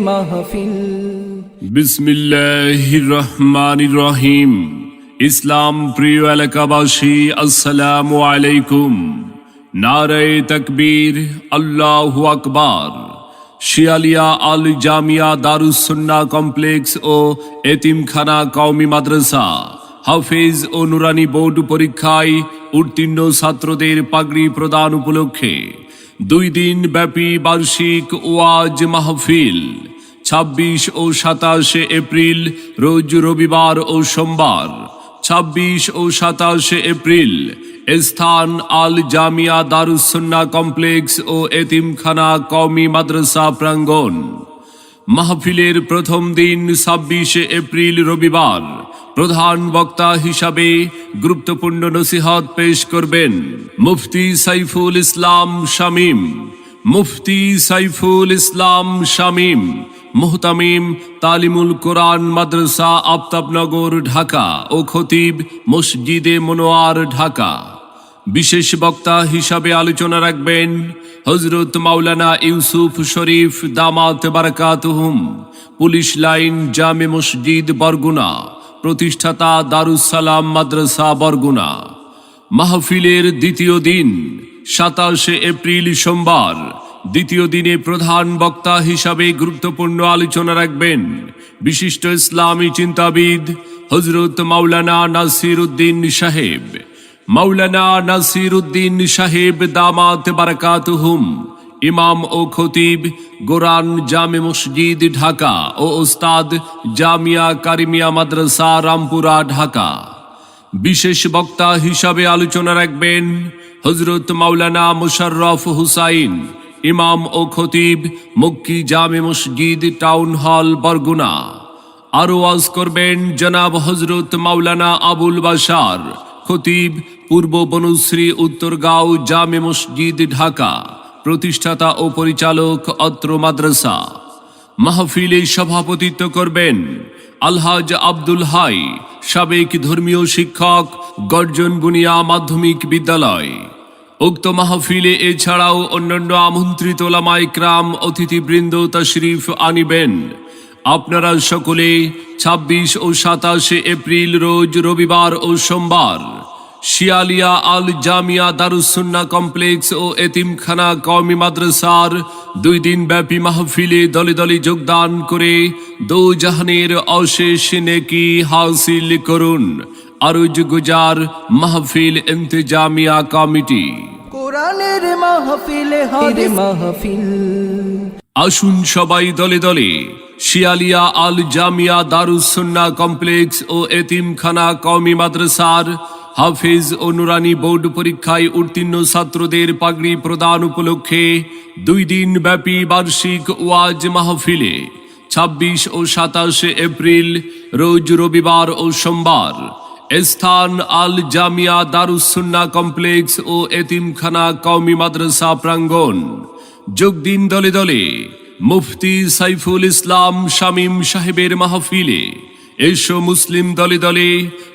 মাহফিল। বিসমিল্লাহির রহমানির রহিম। ইসলাম প্রিয় এলাকাবাসী, আসসালামু আলাইকুম। নারায়ে তাকবীর, আল্লাহু আকবার। শিয়ালিয়া আল জামিয়া দারুস সুন্নাহ কমপ্লেক্স ও এতিমখানা কওমি মাদ্রাসা হাফেজ ও নুরানি বোর্ড পরীক্ষায় উত্তীর্ণ ছাত্রদের পাগড়ি প্রদান উপলক্ষে 2 দিন ব্যাপী বার্ষিক ওয়াজ মাহফিল 26 ও 27 এপ্রিল রোজ রবিবার ও সোমবার। 26 ও 27 এপ্রিল স্থান আল জামিয়া দারুস সুন্নাহ কমপ্লেক্স ও এতিমখানা কওমি মাদ্রাসা প্রাঙ্গণ। মাহফিলের প্রথম দিন 26 এপ্রিল রবিবার প্রধান বক্তা হিসাবে গুরুত্বপূর্ণ নসিহত পেশ করবেন মুফতি সাইফুল ইসলাম শামীম। মুফতি সাইফুল ইসলাম শামীম, মুহতামিম তালিমুল কোরআন মাদ্রাসা আফতাবনগর ঢাকা ও খতিব মসজিদে মনোয়ার ঢাকা। বিশেষ বক্তা হিসাবে আলোচনা রাখবেন হযরত মাওলানা ইউসুফ শরীফ দামাত বারাকাতুহুম, পুলিশ লাইন জামে মসজিদ বরগুনা, প্রতিষ্ঠাতা দারুস সালাম মাদ্রাসা বরগুনা। মাহফিলের দ্বিতীয় দিন 27 এপ্রিল সোমবার। দ্বিতীয় দিনে প্রধান বক্তা হিসাবে গুরুত্বপূর্ণ আলোচনা রাখবেন বিশিষ্ট ইসলামী চিন্তাবিদ হযরত মাওলানা নাসির উদ্দিন সাহেব। মাওলানা নাসির উদ্দিন সাহেব দামাত বারাকাতুহুম, ইমাম ও খতিব গোরান জামে মসজিদ ঢাকা ও ওস্তাদ জামিয়া কারিমিয়া মাদ্রাসা রামপুরা ঢাকা। বিশেষ বক্তা হিসাবে আলোচনা রাখবেন হযরত মাওলানা মুশাররফ হুসাইন, ইমাম ও খতিব মক্কি জামে মসজিদ টাউন হল বরগুনা। আরো ওয়াজ করবেন জনাব হযরত মাওলানা আবুল বাশার, খতিব পূর্ব বনশ্রী উত্তরগাঁও জামে মসজিদ ঢাকা, প্রতিষ্ঠাতা ও পরিচালক অত্র মাদ্রাসা। মাহফিলে সভাপতিত্ব করবেন আলহাজ আব্দুল হাই, সাবেক ধর্মীয় শিক্ষক, গর্জন বুনিয়া মাধ্যমিক বিদ্যালয়। উক্ত মাহফিলে এছাড়াও অন্যান্য আমন্ত্রিত ওলামায়ে কেরাম অতিথিবৃন্দ তাশরিফ আনিবেন। আপনারা সকলে 26 ও 27 এপ্রিল রোজ রবিবার ও সোমবার শিয়ালিয়া আল জামিয়া দারুস সুন্নাহ কমপ্লেক্স ও এতিমখানা কওমি মাদ্রাসার 2 দিন ব্যাপী মাহফিলে দলে দলে যোগদান করে দোজাহানের অশেষ নেকি হাসিল করুন। আরজ গুজার মাহফিল ইন্তেজামিয়া কমিটি। কোরআনের মাহফিলে হবে মাহফিল। আসুন সবাই দলে দলে শিয়ালিয়া আল জামিয়া দারুস সুন্নাহ কমপ্লেক্স ও এতিমখানা কওমি মাদ্রাসার হাফেজ ও নুরানি বোর্ড পরীক্ষায় উত্তীর্ণ ছাত্রদের পাগড়ি প্রদান উপলক্ষে 2 দিন ব্যাপী বার্ষিক ওয়াজ মাহফিলে 26 ও 27 এপ্রিল রোজ রবিবার ও সোমবার। স্থান আল জামিয়া দারুস সুন্নাহ কমপ্লেক্স ও এতিমখানা কওমি মাদ্রাসা প্রাঙ্গণ। যোগ দিন দলে দলে মুফতি সাইফুল ইসলাম শামীম সাহেবের মাহফিলে। এসো মুসলিম দলে দলে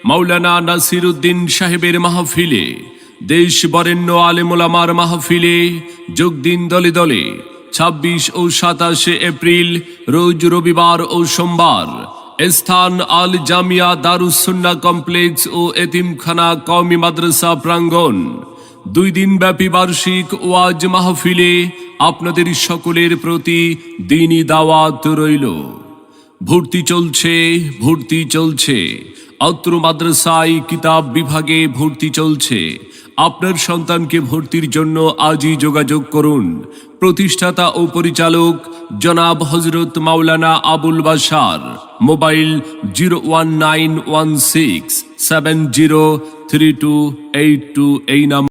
মাওলানা নাসির উদ্দিন সাহেবের মাহফিলে। দেশ বরেণ্য আলেম ওলামার মাহফিলে যোগ দিন দলে দলে 26 ও 27 এপ্রিল রোজ রবিবার ও সোমবার। স্থান আল জামিয়া দারুস সুন্নাহ কমপ্লেক্স ও এতিমখানা কওমি মাদ্রাসা প্রাঙ্গণ। 2 দিন ব্যাপী বার্ষিক ওয়াজ মাহফিলে আপনাদের সকলের প্রতি দ্বীনি দাওয়াত রইল। ভর্তি চলছে। অত্র মাদ্রাসায় কিতাব বিভাগে ভর্তি চলছে। আপনার সন্তানকে ভর্তির জন্য আজই যোগাযোগ করুন। প্রতিষ্ঠাতা ও পরিচালক জনাব হযরত মাওলানা আবুল বাশার। মোবাইল 01916703282 এই নাম।